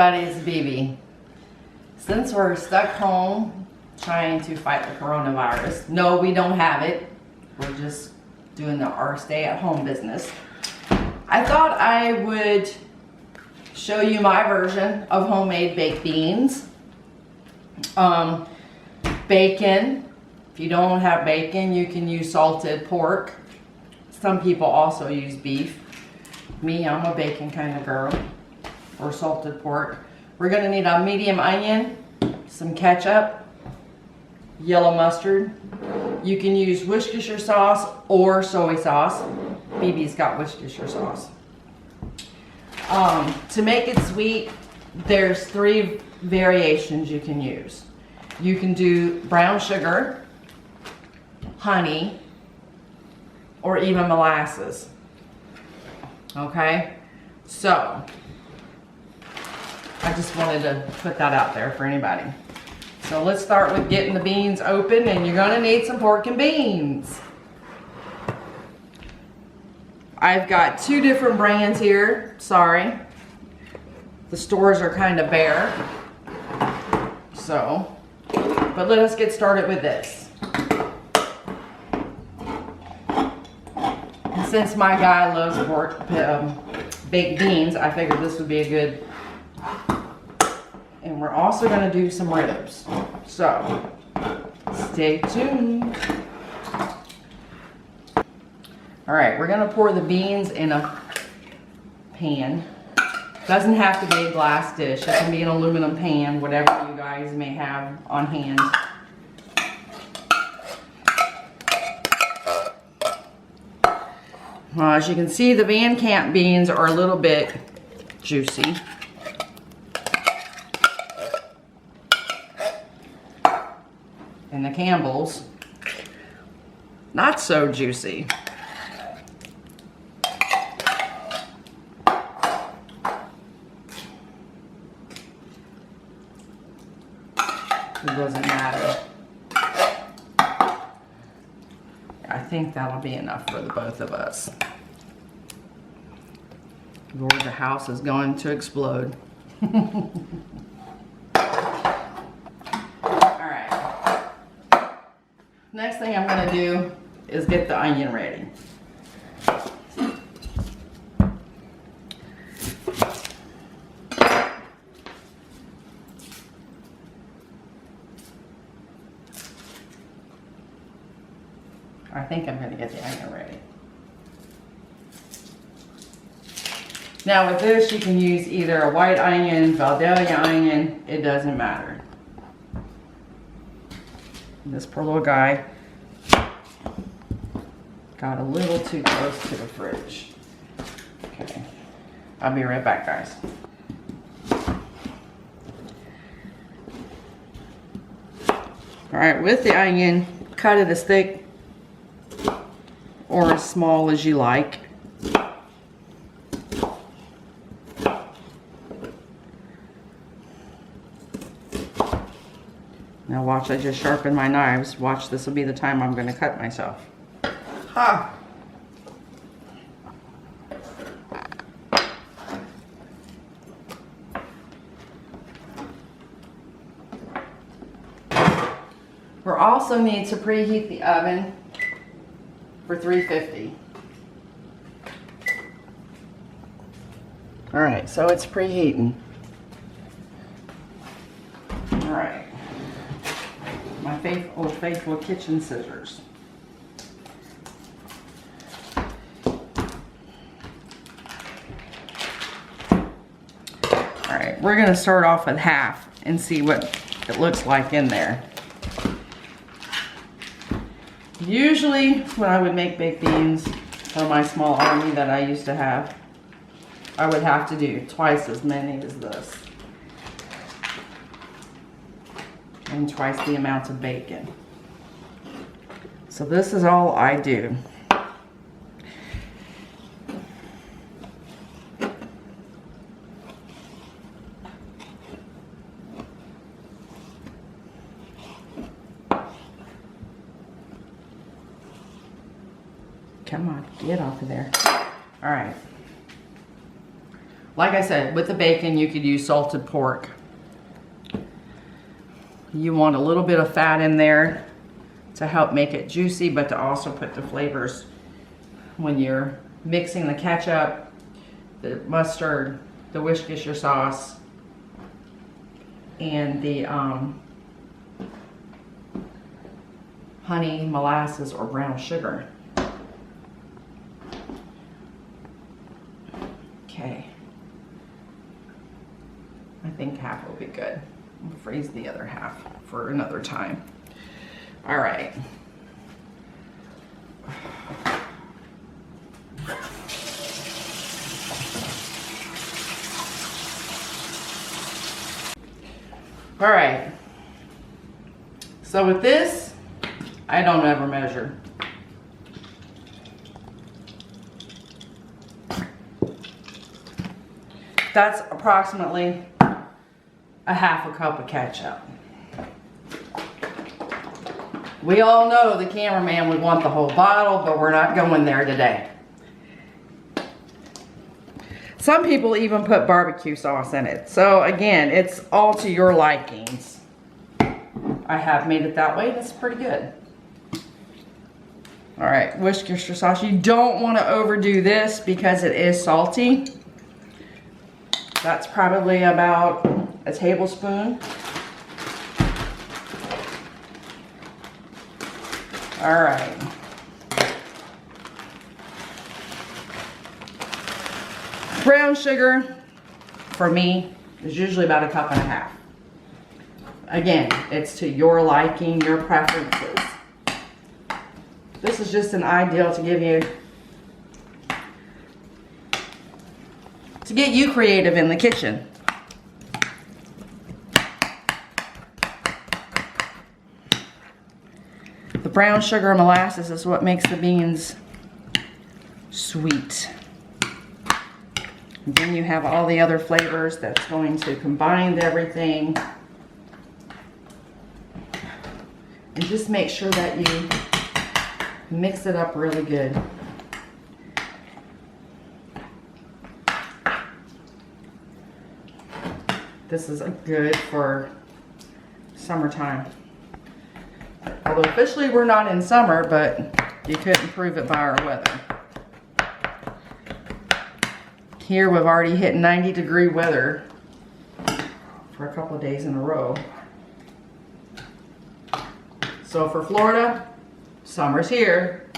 everybody, it's BB. Since we're stuck home trying to fight the coronavirus, no, we don't have it. We're just doing our stay-at-home business. I thought I would show you my version of homemade baked beans. Bacon. If you don't have bacon, you can use salted pork. Some people also use beef. Me, I'm a bacon kind of girl. Or salted pork. We're going to need a medium onion, some ketchup, yellow mustard. You can use Worcestershire sauce or soy sauce. BB's got Worcestershire sauce. To make it sweet, there's 3 variations you can use. You can do brown sugar, honey, or even molasses. Okay? So, I just wanted to put that out there for anybody. So let's start with getting the beans open, and you're gonna need some pork and beans. I've got 2 different brands here, sorry. The stores are kind of bare. So, but let us get started with this. And since my guy loves baked beans, I figured this would be a good. And we're also going to do some ribs. So, stay tuned. Alright, we're going to pour the beans in a pan. Doesn't have to be a glass dish. It can be an aluminum pan, whatever you guys may have on hand. As you can see, the Van Camp beans are a little bit juicy. And the Campbell's, not so juicy. It doesn't matter. I think that'll be enough for the both of us. Lord, the house is going to explode. Next thing I'm going to do is get the onion ready. I think I'm going to get the onion ready. Now with this, you can use either a white onion, Vidalia onion, it doesn't matter. This poor little guy got a little too close to the fridge. Okay, I'll be right back, guys. All right, with the onion, cut it as thick or as small as you like. Now watch, I just sharpened my knives. Watch, this will be the time I'm going to cut myself. Ha! We also need to preheat the oven for 350. Alright, so it's preheating. Alright. My faithful kitchen scissors. Alright, we're going to start off with half and see what it looks like in there. Usually when I would make baked beans for my small army that I used to have, I would have to do twice as many as this. And twice the amount of bacon. So this is all I do. Come on, get off of there. All right. Like I said, with the bacon, you could use salted pork. You want a little bit of fat in there to help make it juicy, but to also put the flavors when you're mixing the ketchup, the mustard, the Worcestershire sauce, and the honey, molasses, or brown sugar. Okay. I think half will be good. I'll freeze the other half for another time. All right. All right. So with this, I don't ever measure. That's approximately a half a cup of ketchup. We all know the cameraman would want the whole bottle, but we're not going there today. Some people even put barbecue sauce in it. So again, it's all to your likings. I have made it that way. That's pretty good. All right, Worcestershire sauce. You don't want to overdo this because it is salty. That's probably about a tablespoon. All right. Brown sugar, for me, is usually about a cup and a half. Again, it's to your liking, your preferences. This is just an ideal to give you, to get you creative in the kitchen. The brown sugar and molasses is what makes the beans sweet. And then you have all the other flavors that's going to combine everything. And just make sure that you mix it up really good. This is good for summertime. Although officially we're not in summer, but you couldn't prove it by our weather. Here we've already hit 90-degree weather for a couple of days in a row. So for Florida, summer's here.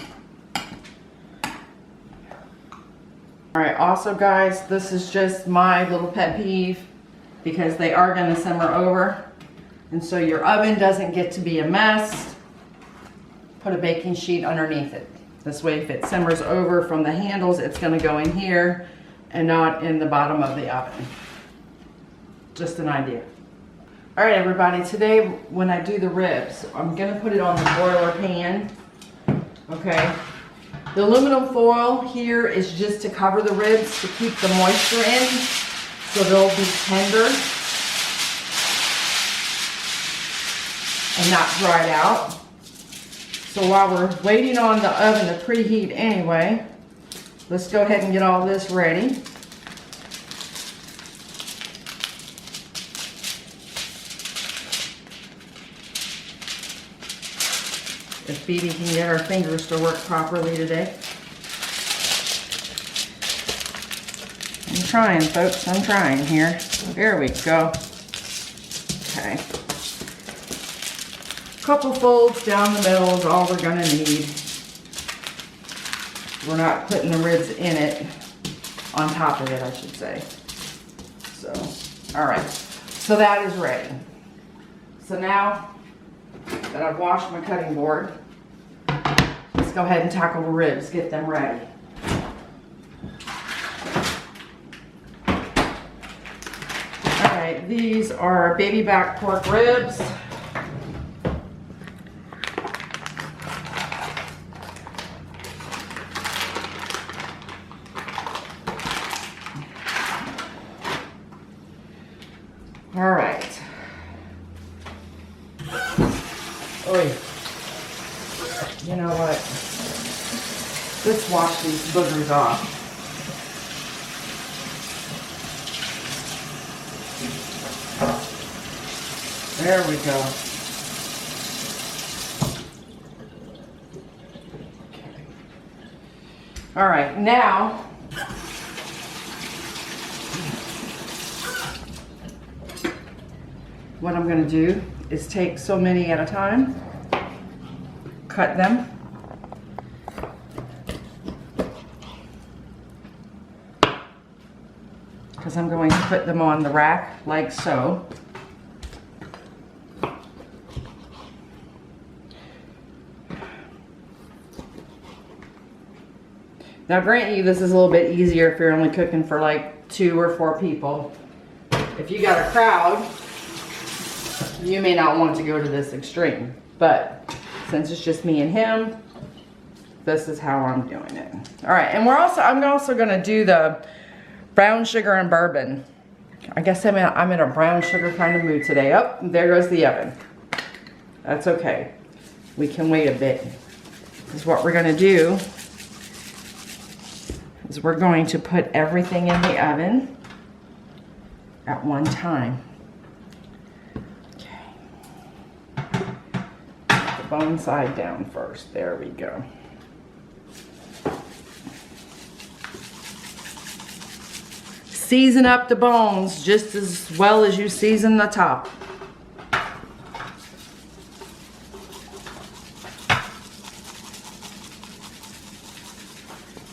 All right, also guys, this is just my little pet peeve because they are gonna simmer over. And so your oven doesn't get to be a mess. Put a baking sheet underneath it. This way, if it simmers over from the handles, it's gonna go in here and not in the bottom of the oven. Just an idea. All right, everybody, today when I do the ribs, I'm gonna put it on the broiler pan, okay? The aluminum foil here is just to cover the ribs to keep the moisture in so they'll be tender and not dried out. So while we're waiting on the oven to preheat anyway, let's go ahead and get all this ready. If BB can get her fingers to work properly today. I'm trying, folks, I'm trying here. There we go. Okay. Couple folds down the middle is all we're gonna need. We're not putting the ribs in it, on top of it, I should say. So, all right. So that is ready. So now that I've washed my cutting board, let's go ahead and tackle the ribs, get them ready. All right, these are baby back pork ribs. All right. Oy. You know what? Let's wash these boogers off. There we go. Okay. All right, now what I'm going to do is take so many at a time, cut them, because I'm going to put them on the rack like so. Now grant you, this is a little bit easier if you're only cooking for like 2 or 4 people. If you got a crowd, you may not want to go to this extreme. But since it's just me and him, this is how I'm doing it. All right, and I'm also gonna do the brown sugar and bourbon. I guess I'm in a brown sugar kind of mood today. Oh, there goes the oven. That's okay. We can wait a bit. Because what we're gonna do is we're going to put everything in the oven at one time. Okay. Put the bone side down first. There we go. Season up the bones just as well as you season the top.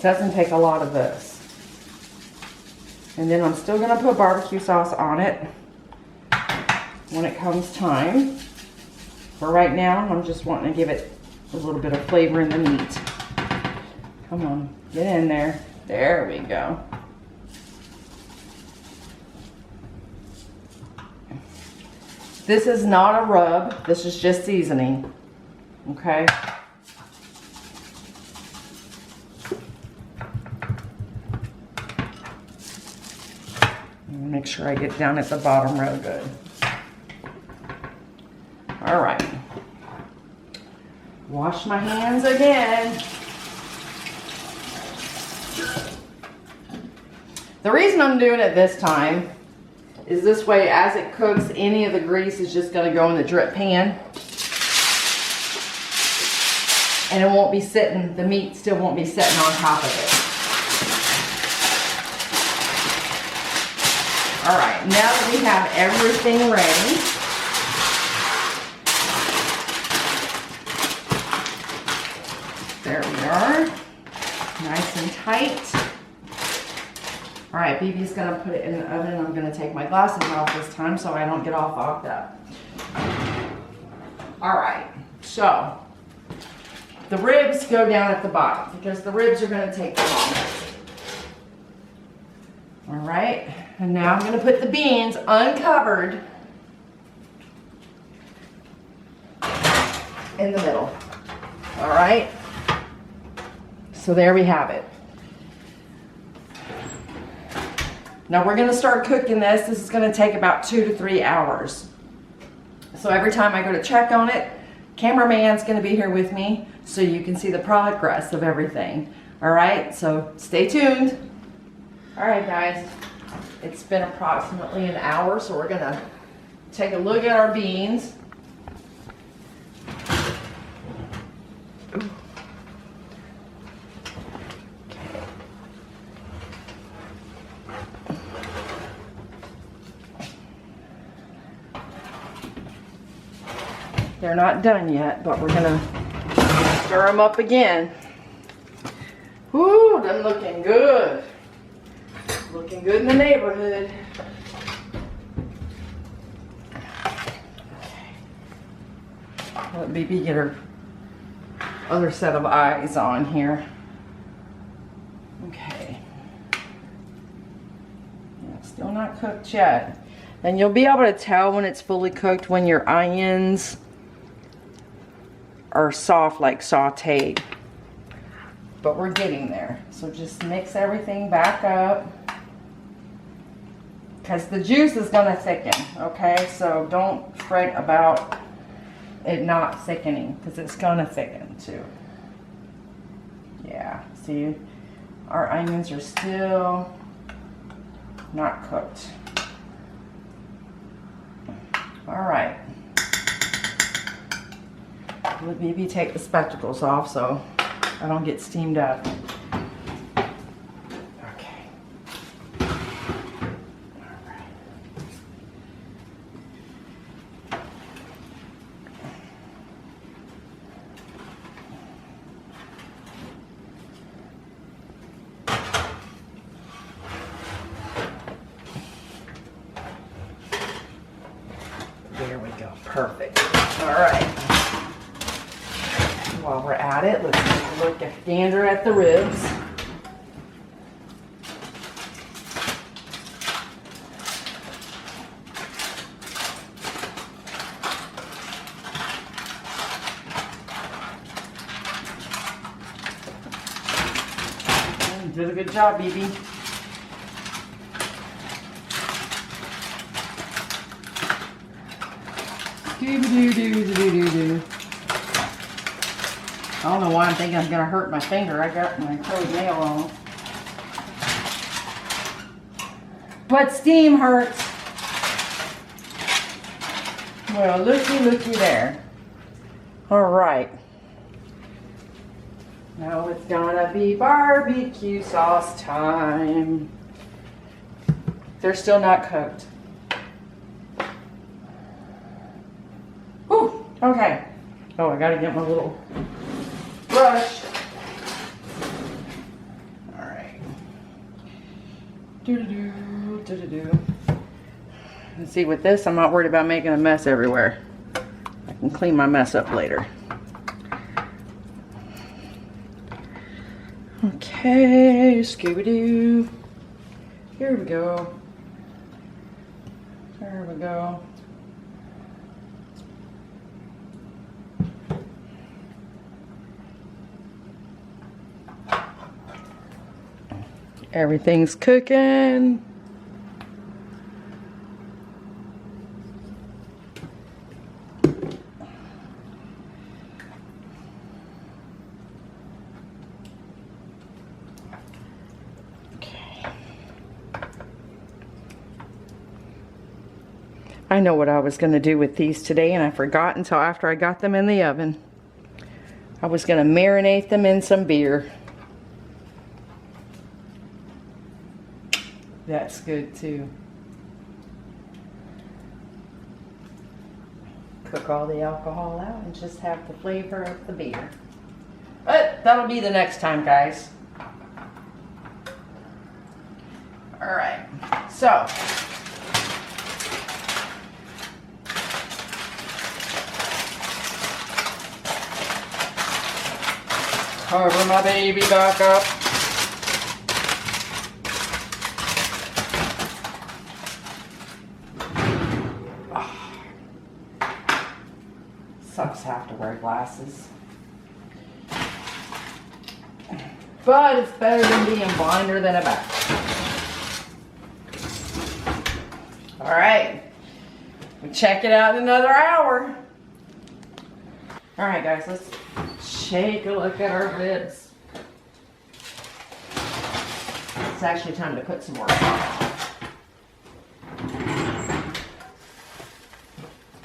Doesn't take a lot of this. And then I'm still gonna put barbecue sauce on it when it comes time. For right now, I'm just wanting to give it a little bit of flavor in the meat. Come on, get in there. There we go. This is not a rub, this is just seasoning, okay? Make sure I get down at the bottom real good. All right. Wash my hands again. The reason I'm doing it this time is this way, as it cooks, any of the grease is just going to go in the drip pan. And it won't be sitting, the meat still won't be sitting on top of it. All right, now that we have everything ready, there we are, nice and tight. All right, BB's gonna put it in the oven. I'm gonna take my glasses off this time so I don't get all fogged up. All right, so the ribs go down at the bottom because the ribs are gonna take the longest. All right, and now I'm going to put the beans uncovered in the middle. All right, so there we have it. Now we're going to start cooking this. This is going to take about 2 to 3 hours. So every time I go to check on it, cameraman's going to be here with me so you can see the progress of everything. All right, so stay tuned. All right, guys, it's been approximately an hour, so we're gonna take a look at our beans. Ooh. They're not done yet, but we're gonna stir them up again. Woo, them looking good. Looking good in the neighborhood. Let BB get her other set of eyes on here. Okay. Yeah, still not cooked yet. And you'll be able to tell when it's fully cooked when your onions are soft, like sauteed. But we're getting there. So just mix everything back up. Because the juice is going to thicken, okay? So don't fret about it not thickening, because it's going to thicken too. Yeah, see, our onions are still not cooked. All right. Let me take the spectacles off so I don't get steamed up. Okay. All right. There we go. Perfect. All right. While we're at it, let's take a look at gander at the ribs. You did a good job, BB. Scooby-doo-doo-doo-doo-doo. I don't know why I'm thinking I'm gonna hurt my finger. I got my toenail on. But steam hurts. Well, looky there. All right. Now it's gonna be barbecue sauce time. They're still not cooked. Whew, okay. Oh, I gotta get my little brush. All right. Do-do-do, do-do-do. And see, with this, I'm not worried about making a mess everywhere. I can clean my mess up later. Okay, Scooby-Doo. Here we go. There we go. Everything's cooking. I know what I was going to do with these today, and I forgot until after I got them in the oven. I was going to marinate them in some beer. That's good too. Cook all the alcohol out and just have the flavor of the beer. But that'll be the next time, guys. All right, so cover my baby back up. Sucks to have to wear glasses. But it's better than being blinder than a bat. Alright. We'll check it out in another hour. Alright guys, let's take a look at our ribs. It's actually time to put some more.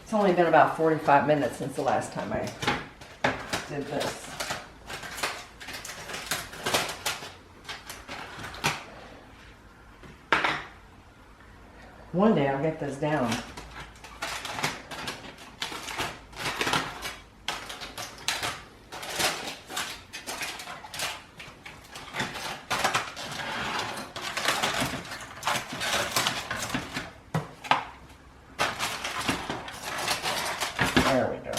It's only been about 45 minutes since the last time I did this. One day I'll get this down. There we go.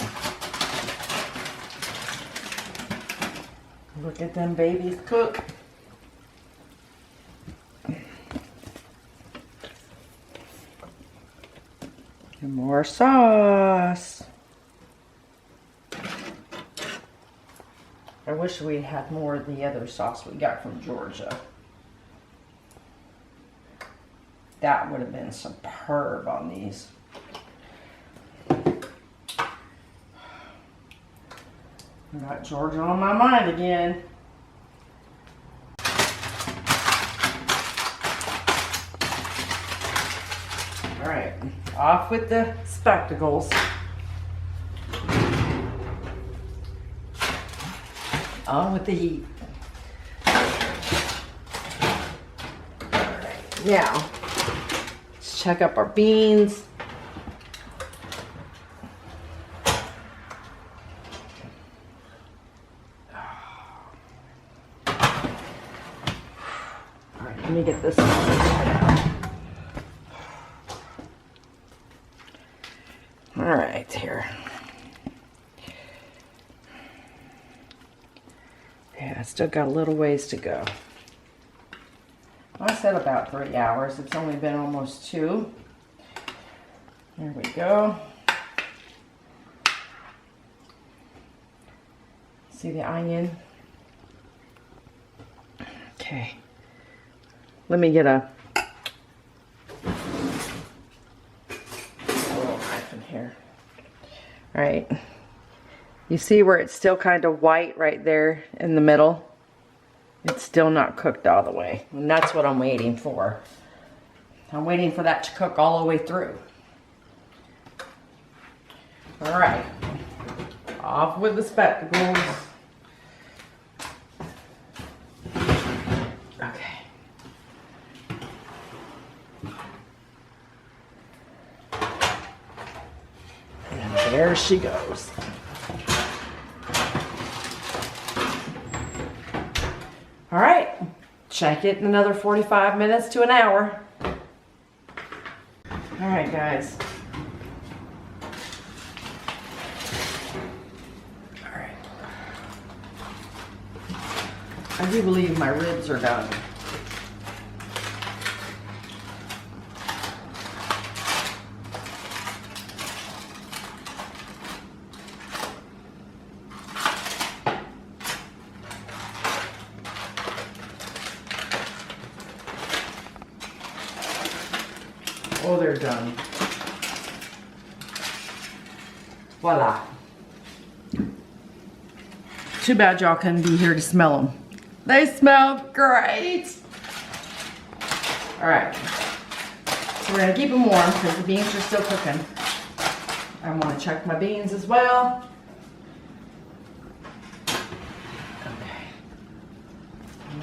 Look at them babies cook. And more sauce. I wish we had more of the other sauce we got from Georgia. That would have been superb on these. I got Georgia on my mind again. Alright, off with the spectacles. On with the heat. Alright, now, let's check up our beans. Alright, let me get this one. Alright, here. Yeah, I still got a little ways to go. I said about 3 hours. It's only been almost 2. There we go. See the onion? Okay. Let me get a little knife in here. All right. You see where it's still kind of white right there in the middle? It's still not cooked all the way. And that's what I'm waiting for. I'm waiting for that to cook all the way through. All right. Off with the spectacles. Okay. And there she goes. All right, check it in another 45 minutes to an hour. All right, guys. All right. I do believe my ribs are done. Oh, they're done. Voila. Too bad y'all couldn't be here to smell them. They smell great. All right. So we're gonna keep them warm because the beans are still cooking. I want to check my beans as well. Okay.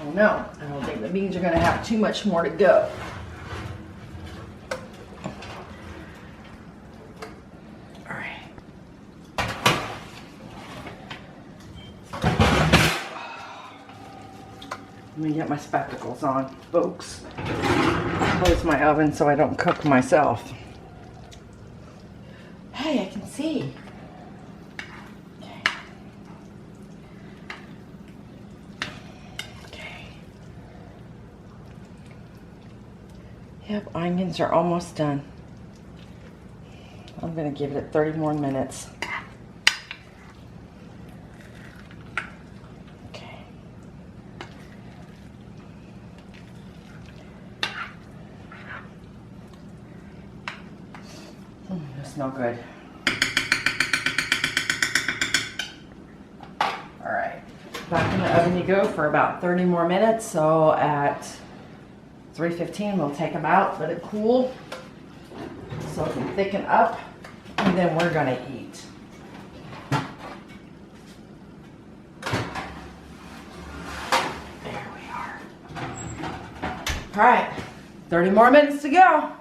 Oh no, I don't think the beans are gonna have too much more to go. Let me get my spectacles on, folks. Close my oven so I don't cook myself. Hey, I can see. Okay. Okay. Yep, onions are almost done. I'm gonna give it 30 more minutes. Smell good. All right, back in the oven you go for about 30 more minutes. So at 315, we'll take them out, let it cool so it can thicken up, and then we're gonna eat. There we are. All right, 30 more minutes to go.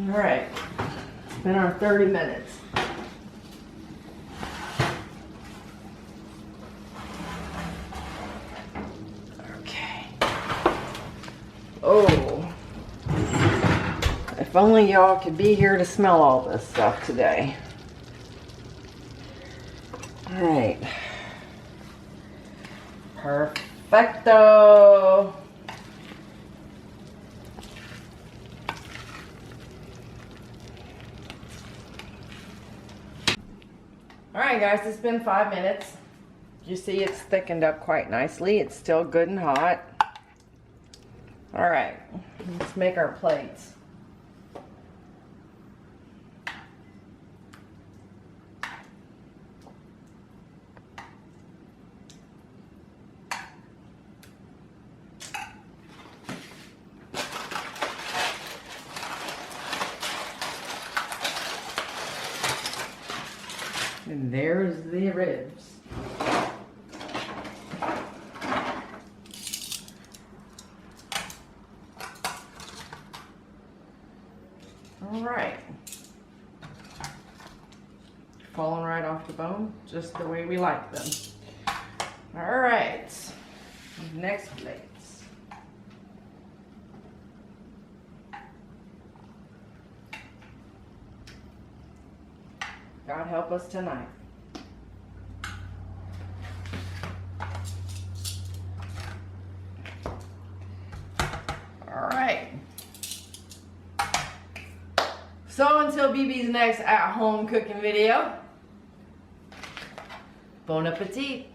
All right, it's been our 30 minutes. Okay. Oh, if only y'all could be here to smell all this stuff today. All right. Perfecto. Alright guys, it's been 5 minutes. You see it's thickened up quite nicely. It's still good and hot. Alright, let's make our plates. And there's the ribs. All right. Falling right off the bone, just the way we like them. All right, next plates. God help us tonight. All right. So until BB's next at-home cooking video, bon appetit.